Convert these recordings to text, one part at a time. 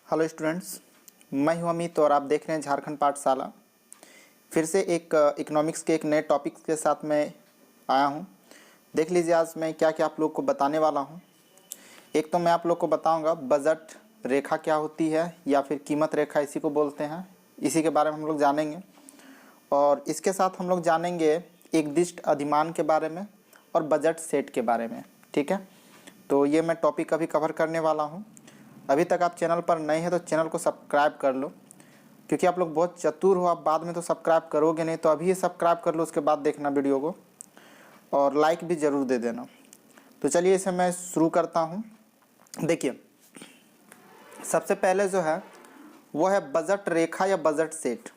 Hello students, मैं हूं अमित और आप देख रहे हैं झारखंड पाठशाला। फिर से एक इकोनॉमिक्स के एक नए टॉपिक के साथ मैं आया हूं। देख लीजिए आज मैं क्या क्या आप लोग को बताने वाला हूं। एक तो मैं आप लोग को बताऊंगा बजट रेखा क्या होती है या फिर कीमत रेखा इसी को बोलते हैं, इसी के बारे में हम लोग जानेंगे। और इसके साथ हम लोग जानेंगे एक दिष्ट अधिमान के बारे में और बजट सेट के बारे में। ठीक है, तो ये मैं टॉपिक अभी कवर करने वाला हूँ। अभी तक आप चैनल पर नए हैं तो चैनल को सब्सक्राइब कर लो, क्योंकि आप लोग बहुत चतुर हो, आप बाद में तो सब्सक्राइब करोगे नहीं, तो अभी सब्सक्राइब कर लो, उसके बाद देखना वीडियो को और लाइक भी ज़रूर दे देना। तो चलिए इसे मैं शुरू करता हूँ। देखिए, सबसे पहले जो है वो है बजट रेखा या बजट सेट।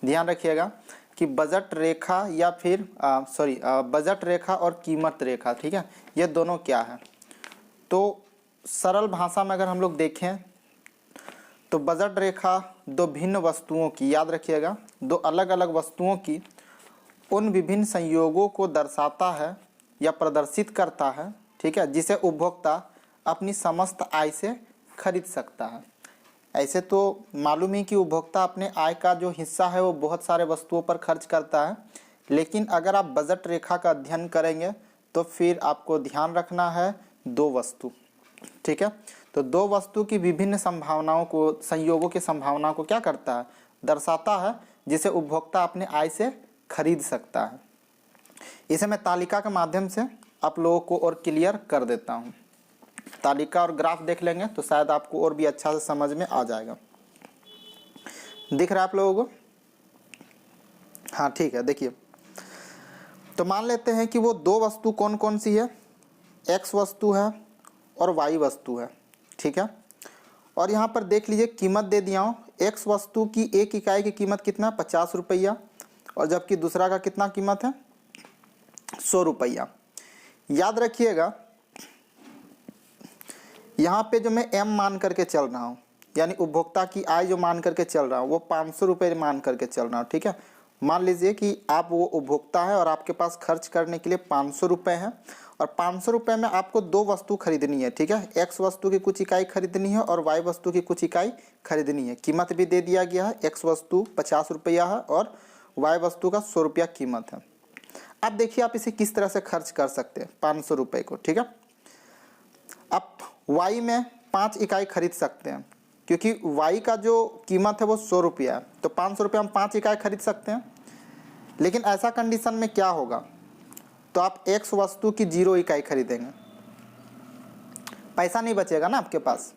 ध्यान रखिएगा कि बजट रेखा या फिर बजट रेखा और कीमत रेखा, ठीक है, ये दोनों क्या है। तो सरल भाषा में अगर हम लोग देखें तो बजट रेखा दो भिन्न वस्तुओं की, याद रखिएगा, दो अलग अलग वस्तुओं की उन विभिन्न संयोगों को दर्शाता है या प्रदर्शित करता है, ठीक है, जिसे उपभोक्ता अपनी समस्त आय से खरीद सकता है। ऐसे तो मालूम ही कि उपभोक्ता अपने आय का जो हिस्सा है वो बहुत सारे वस्तुओं पर खर्च करता है, लेकिन अगर आप बजट रेखा का अध्ययन करेंगे तो फिर आपको ध्यान रखना है दो वस्तु, ठीक है। तो दो वस्तु की विभिन्न संभावनाओं को, संयोगों की संभावना को क्या करता है, दर्शाता है, जिसे उपभोक्ता अपने आय से खरीद सकता है। इसे मैं तालिका के माध्यम से आप लोगों को और क्लियर कर देता हूँ। तालिका और ग्राफ देख लेंगे तो शायद आपको और भी अच्छा से समझ में आ जाएगा। दिख रहा है आप लोगों को? हाँ, ठीक है। देखिए, तो मान लेते हैं कि वो दो वस्तु कौन कौन सी है, एक्स वस्तु है और वाई वस्तु है, ठीक है। और यहाँ पर देख लीजिए कीमत दे दिया हूँ। एक्स वस्तु की एक इकाई की कीमत कितना, 50 रुपया, और जबकि दूसरा का कितना कीमत है, 100 रुपया। याद रखिएगा यहाँ पे जो मैं एम मान करके चल रहा हूँ, यानी उपभोक्ता की आय जो मान करके चल रहा हूँ वो 500 रुपये मान करके चल रहा हूँ, ठीक है। मान लीजिए कि आप वो उपभोक्ता है और आपके पास खर्च करने के लिए 500 रुपये हैं, और 500 रुपये में आपको दो वस्तु खरीदनी है, ठीक है। एक्स वस्तु की कुछ इकाई खरीदनी है और वाई वस्तु की कुछ इकाई खरीदनी है। कीमत भी दे दिया गया है, एक्स वस्तु 50 रुपया है और वाई वस्तु का 100 रुपया कीमत है। अब देखिए आप इसे किस तरह से खर्च कर सकते हैं 500 रुपये को, ठीक है। आप वाई में 5 इकाई खरीद सकते हैं, क्योंकि वाई का जो कीमत है वो 100 रुपया है, तो 500 रुपये हम 5 इकाई खरीद सकते हैं। लेकिन ऐसा कंडीशन में क्या होगा, तो आप एक्स वस्तु की 0 इकाई खरीदेंगे, पैसा नहीं बचेगा ना आपके पास।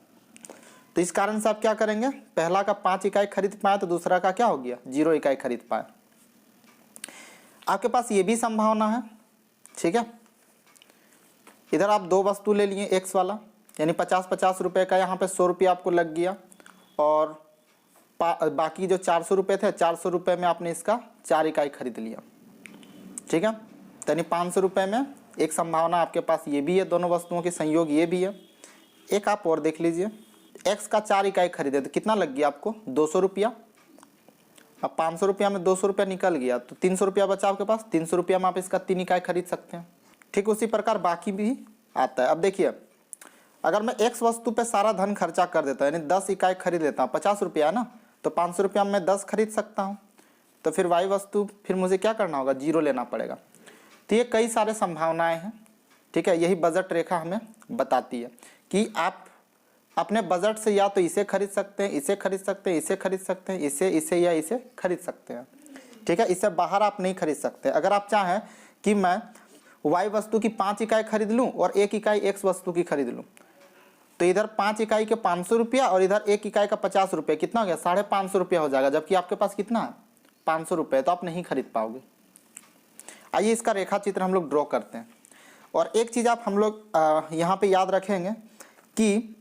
तो इस कारण से आप क्या करेंगे, पहला का 5 इकाई खरीद पाए तो दूसरा का क्या हो गया, 0 इकाई खरीद पाए। आपके पास ये भी संभावना है, ठीक है। इधर आप दो वस्तु ले लिए एक्स वाला, यानी 50-50 रुपये का, यहाँ पे 100 रुपया आपको लग गया, और बाकी जो 400 रुपये थे, 400 रुपये में आपने इसका 4 इकाई खरीद लिया, ठीक है। यानी 500 रुपये में एक संभावना आपके पास ये भी है, दोनों वस्तुओं के संयोग ये भी है। एक आप और देख लीजिए, एक्स का 4 इकाई खरीदे तो कितना लग गया आपको, 200 रुपया। अब 500 रुपया में 200 रुपया निकल गया तो 300 रुपया बचा आपके पास, 300 रुपया में आप इसका 3 इकाई खरीद सकते हैं। ठीक उसी प्रकार बाकी भी आता है। अब देखिए, अगर मैं एक्स वस्तु पे सारा धन खर्चा कर देता हूँ, यानी 10 इकाई खरीद लेता हूँ, 50 रुपया है ना, तो 500 रुपया में 10 खरीद सकता हूँ, तो फिर वाई वस्तु फिर मुझे क्या करना होगा, 0 लेना पड़ेगा। तो ये कई सारे संभावनाएं हैं, ठीक है। यही बजट रेखा हमें बताती है कि आप अपने बजट से या तो इसे खरीद सकते हैं, इसे खरीद सकते हैं, इसे खरीद सकते हैं, इसे या इसे खरीद सकते हैं, ठीक है। इससे बाहर आप नहीं खरीद सकते। अगर आप चाहें कि मैं वाई वस्तु की 5 इकाई खरीद लूँ और 1 इकाई एक्स वस्तु की खरीद लूँ, तो इधर 5 इकाई के 500 रुपया और इधर 1 इकाई का 50 रुपये, कितना हो गया, 550 रुपया हो जाएगा, जबकि आपके पास कितना है, 500 रुपये, तो आप नहीं खरीद पाओगे। आइए इसका रेखा चित्र हम लोग ड्रॉ करते हैं। और एक चीज़ आप हम लोग यहाँ पे याद रखेंगे कि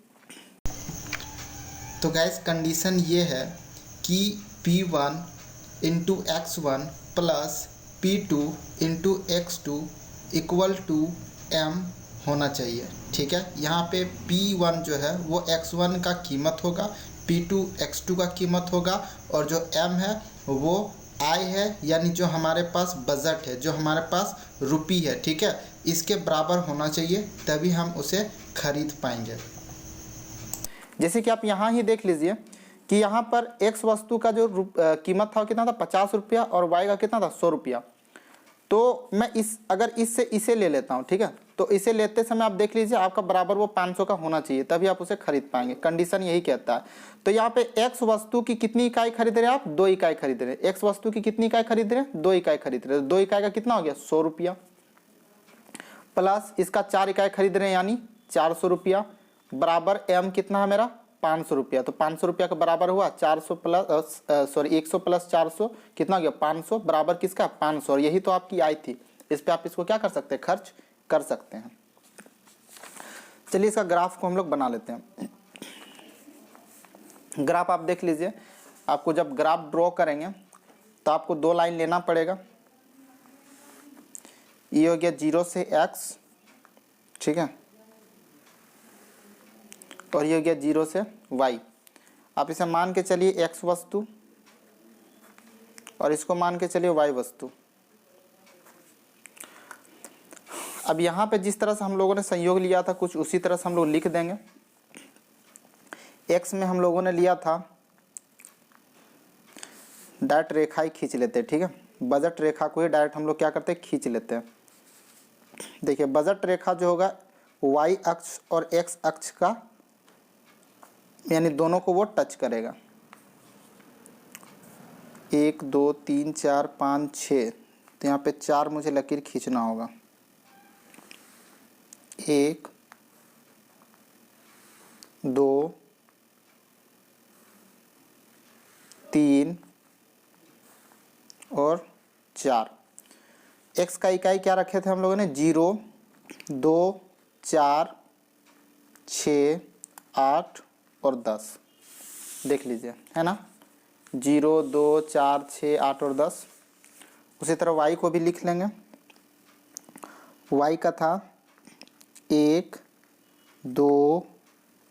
तो गैस कंडीशन ये है कि P1 into x1 plus P2 into x2 equal to m होना चाहिए, ठीक है। यहाँ पे P1 जो है वो x1 का कीमत होगा, P2 x2 का कीमत होगा, और जो m है वो आय है, यानी जो हमारे पास बजट है, जो हमारे पास रुपी है, ठीक है, इसके बराबर होना चाहिए, तभी हम उसे खरीद पाएंगे। जैसे कि आप यहाँ ही देख लीजिए कि यहाँ पर एक्स वस्तु का जो कीमत था कितना था 50 रुपया और वाई का कितना था 100 रुपया। तो मैं अगर इससे इसे ले लेता हूँ, ठीक है, तो इसे लेते समय आप देख लीजिए आपका बराबर वो 500 का होना चाहिए, तभी आप उसे खरीद पाएंगे। कंडीशन यही कहता है। तो यहाँ पे एक्स वस्तु की कितनी इकाई खरीद रहे हैं आप? 2 इकाई खरीद रहे हैं। एक्स वस्तु की कितनी इकाई खरीद रहे हैं? 2 इकाई खरीद रहे हैं। 2 इकाई का कितना हो गया? 100 रुपया, प्लस इसका 4 इकाई खरीद रहे हैं यानी 400 रुपया, बराबर एम कितना है मेरा? 500 रुपया। तो 500 रुपया का बराबर हुआ 400 प्लस 100 प्लस 400 कितना हो गया? 500, बराबर किसका? 500। और यही तो आपकी आय थी। इस पे आप इसको क्या कर सकते हैं? खर्च कर सकते हैं। चलिए इसका ग्राफ को हम लोग बना लेते हैं। ग्राफ आप देख लीजिए, आपको जब ग्राफ ड्रॉ करेंगे तो आपको 2 लाइन लेना पड़ेगा। ये हो गया 0 से x, ठीक है, और ये हो गया 0 से y। आप इसे मान के चलिए x वस्तु और इसको मान के चलिए y वस्तु। अब यहाँ पे जिस तरह से हम लोगों ने संयोग लिया था कुछ उसी तरह से हम लोग लिख देंगे। x में हम लोगों ने लिया था, डायरेक्ट रेखा ही खींच लेते हैं, ठीक है, बजट रेखा को ही डायरेक्ट हम लोग क्या करते हैं? खींच लेते हैं। देखिए बजट रेखा जो होगा y अक्ष और x अक्ष का यानी दोनों को वो टच करेगा। 1 2 3 4 5 6, तो यहाँ पे 4 मुझे लकीर खींचना होगा। 1 2 3 और 4। x का इकाई क्या रखे थे हम लोगों ने? 0 2 4 6 8 और 10। देख लीजिए, है ना, 0 2 4 6 8 और 10। उसी तरह y को भी लिख लेंगे। y का था 1 2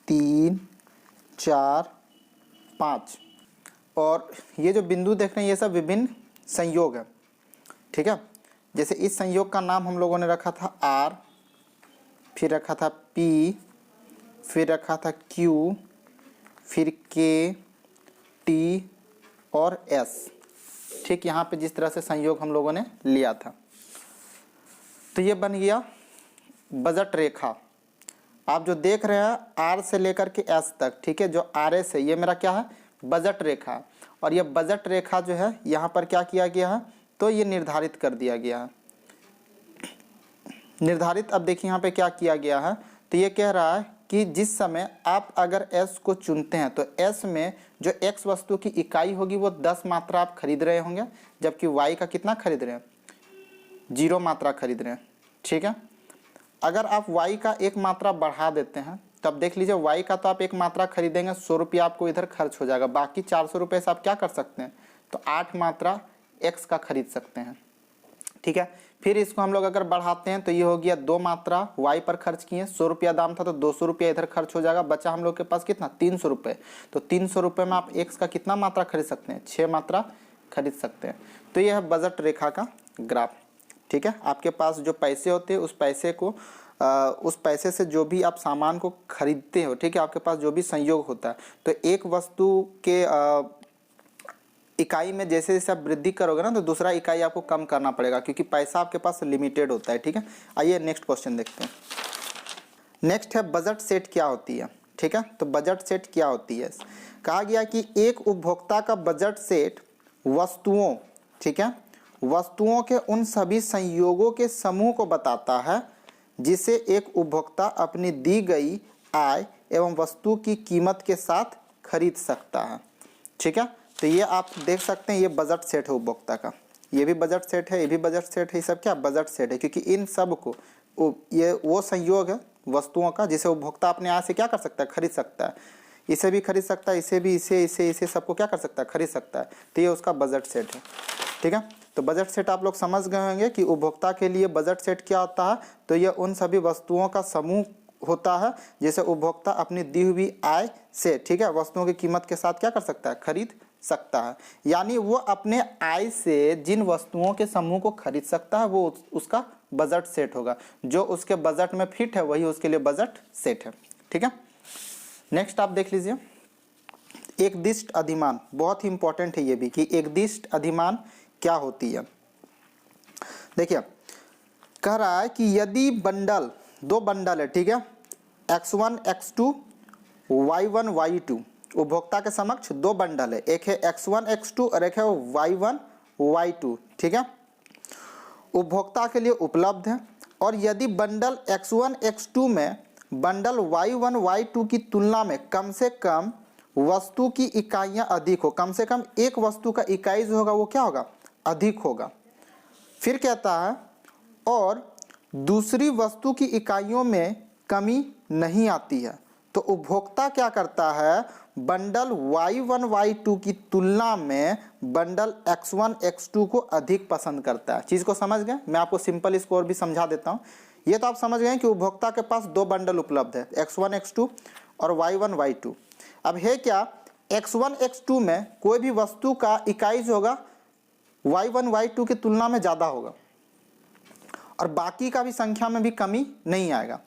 3 4 5। और ये जो बिंदु देख रहे हैं ये सब विभिन्न संयोग है, ठीक है। जैसे इस संयोग का नाम हम लोगों ने रखा था R, फिर रखा था P, फिर रखा था Q, फिर K, T और S। ठीक, यहाँ पे जिस तरह से संयोग हम लोगों ने लिया था, तो ये बन गया बजट रेखा। आप जो देख रहे हैं R से लेकर के S तक, ठीक है, जो RS है ये मेरा क्या है? बजट रेखा। और ये बजट रेखा जो है यहाँ पर क्या किया गया है? तो ये निर्धारित कर दिया गया है। निर्धारित, अब देखिए यहाँ पे क्या किया गया है, तो ये कह रहा है कि जिस समय आप अगर S को चुनते हैं तो S में जो X वस्तु की इकाई होगी वो 10 मात्रा आप खरीद रहे होंगे, जबकि Y का कितना खरीद रहे हैं? 0 मात्रा खरीद रहे हैं, ठीक है। अगर आप Y का 1 मात्रा बढ़ा देते हैं तब देख लीजिए Y का तो आप 1 मात्रा खरीदेंगे, 100 रुपया आपको इधर खर्च हो जाएगा, बाकी 400 रुपये से आप क्या कर सकते हैं? तो 8 मात्रा X का खरीद सकते हैं, ठीक है। फिर इसको हम लोग अगर बढ़ाते हैं तो ये हो गया 2 मात्रा Y पर खर्च किए, 100 रुपया दाम था तो 200 रुपया इधर खर्च हो जाएगा, बचा हम लोग के पास कितना? 300 रुपये। तो 300 रुपये में आप X का कितना मात्रा खरीद सकते हैं? 6 मात्रा खरीद सकते हैं। तो यह है बजट रेखा का ग्राफ, ठीक है। आपके पास जो पैसे होते हैं उस पैसे से जो भी आप सामान को खरीदते हो, ठीक है, आपके पास जो भी संयोग होता है, तो एक वस्तु के इकाई में जैसे जैसे आप वृद्धि करोगे ना तो दूसरा इकाई आपको कम करना पड़ेगा, क्योंकि पैसा आपके पास लिमिटेड होता है, ठीक है। आइए नेक्स्ट क्वेश्चन देखते हैं। नेक्स्ट है बजट सेट क्या होती है, ठीक है। तो बजट सेट क्या होती है? कहा गया कि एक उपभोक्ता का बजट सेट वस्तुओं, ठीक है, वस्तुओं के उन सभी संयोगों के समूह को बताता है जिसे एक उपभोक्ता अपनी दी गई आय एवं वस्तु की कीमत के साथ खरीद सकता है, ठीक है। तो ये आप देख सकते हैं, ये बजट सेट है उपभोक्ता का, ये भी बजट सेट है, ये भी बजट सेट है, ये सब क्या बजट सेट है, क्योंकि इन सब को ये वो संयोग है वस्तुओं का जिसे उपभोक्ता अपने आय से क्या कर सकता है? खरीद सकता है। इसे भी खरीद सकता है, इसे भी, इसे सबको क्या कर सकता है? खरीद सकता है। तो ये उसका बजट सेट है, ठीक है। तो बजट सेट आप लोग समझ गए होंगे कि उपभोक्ता के लिए बजट सेट क्या होता है। तो ये उन सभी वस्तुओं का समूह होता है जिसे उपभोक्ता अपनी दी हुई आय से, ठीक है, वस्तुओं की कीमत के साथ क्या कर सकता है? खरीद सकता है। यानी वो अपने आय से जिन वस्तुओं के समूह को खरीद सकता है वो उसका बजट सेट होगा। जो उसके बजट में फिट है वही उसके लिए बजट सेट है, ठीक है। नेक्स्ट आप देख लीजिए, एकदिष्ट अधिमान, बहुत ही इंपॉर्टेंट है ये भी कि एकदिष्ट अधिमान क्या होती है। देखिए कह रहा है कि यदि बंडल, दो बंडल है, ठीक है, x1 x2 y1 y2, उपभोक्ता के समक्ष दो बंडल है, एक है x1 x2 और एक है y1 y2, ठीक है, उपभोक्ता के लिए उपलब्ध है। और यदि बंडल x1 x2 में बंडल y1 y2 की तुलना में कम से कम वस्तु की इकाइयां अधिक हो, कम से कम एक वस्तु का इकाई जो होगा वो क्या होगा, अधिक होगा। फिर कहता है और दूसरी वस्तु की इकाइयों में कमी नहीं आती है, तो उपभोक्ता क्या करता है, बंडल y1 y2 की तुलना में बंडल x1 x2 को अधिक पसंद करता है। चीज़ को समझ गए? मैं आपको सिंपल इसको और भी समझा देता हूँ। ये तो आप समझ गए कि उपभोक्ता के पास दो बंडल उपलब्ध है, x1 x2 और y1 y2। अब है क्या, x1 x2 में कोई भी वस्तु का इकाई जो होगा y1 y2 की तुलना में ज़्यादा होगा और बाकी का भी संख्या में भी कमी नहीं आएगा।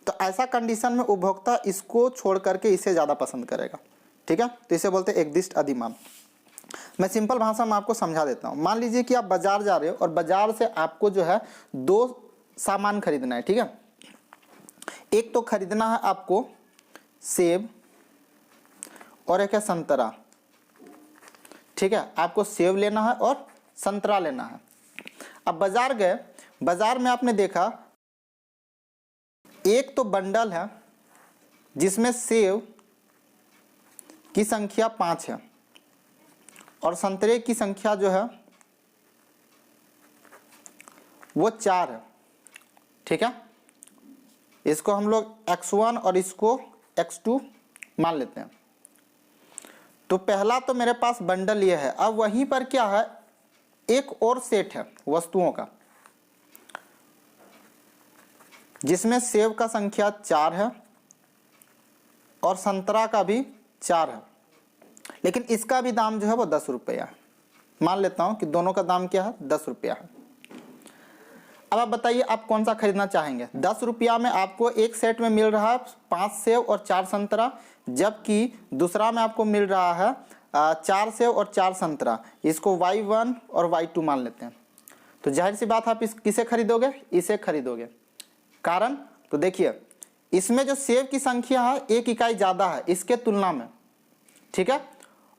तो ऐसा कंडीशन में उपभोक्ता इसको छोड़ करके इसे ज़्यादा पसंद करेगा, ठीक है। तो इसे बोलते हैं एकदिष्ट अधिमान। मैं सिंपल भाषा में आपको समझा देता हूँ। मान लीजिए कि आप बाजार जा रहे हो और बाजार से आपको जो है दो सामान खरीदना है, ठीक है। एक तो खरीदना है आपको सेब और एक है संतरा, ठीक है, आपको सेब लेना है और संतरा लेना है। अब बाजार गए, बाजार में आपने देखा एक तो बंडल है जिसमें सेब की संख्या 5 है और संतरे की संख्या जो है वो 4 है, ठीक है। इसको हम लोग x1 और इसको x2 मान लेते हैं। तो पहला तो मेरे पास बंडल ये है। अब वहीं पर क्या है, एक और सेट है वस्तुओं का जिसमें सेब का संख्या 4 है और संतरा का भी 4 है, लेकिन इसका भी दाम जो है वो 10 रुपया है। मान लेता हूं कि दोनों का दाम क्या है, 10 रुपया है। अब आप बताइए आप कौन सा खरीदना चाहेंगे। 10 रुपया में आपको एक सेट में मिल रहा है 5 सेब और 4 संतरा, जबकि दूसरा में आपको मिल रहा है 4 सेब और 4 संतरा। इसको y1 और y2 मान लेते हैं। तो जाहिर सी बात आप किसे खरीदोगे, इसे खरीदोगे। कारण तो देखिए इसमें जो सेब की संख्या है एक इकाई ज़्यादा है इसके तुलना में, ठीक है,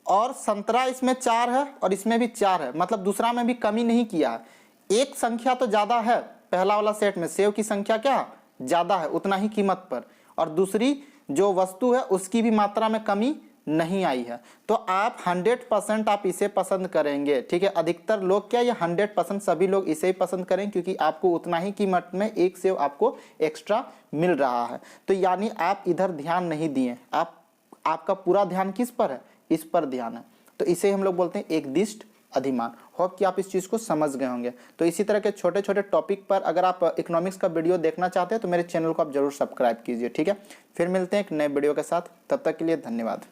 और संतरा इसमें 4 है और इसमें भी 4 है, मतलब दूसरा में भी कमी नहीं किया है। एक संख्या तो ज़्यादा है पहला वाला सेट में, सेब की संख्या क्या ज़्यादा है उतना ही कीमत पर, और दूसरी जो वस्तु है उसकी भी मात्रा में कमी नहीं आई है। तो आप 100% आप इसे पसंद करेंगे, ठीक है। अधिकतर लोग क्या, ये 100% सभी लोग इसे ही पसंद करें क्योंकि आपको उतना ही कीमत में एक सेब आपको एक्स्ट्रा मिल रहा है। तो यानी आप इधर ध्यान नहीं दिए, आपका पूरा ध्यान किस पर है, इस पर ध्यान है। तो इसे हम लोग बोलते हैं एकदिष्ट अधिमान। होप कि आप इस चीज़ को समझ गए होंगे। तो इसी तरह के छोटे छोटे टॉपिक पर अगर आप इकोनॉमिक्स का वीडियो देखना चाहते हैं तो मेरे चैनल को आप जरूर सब्सक्राइब कीजिए, ठीक है। फिर मिलते हैं एक नए वीडियो के साथ, तब तक के लिए धन्यवाद।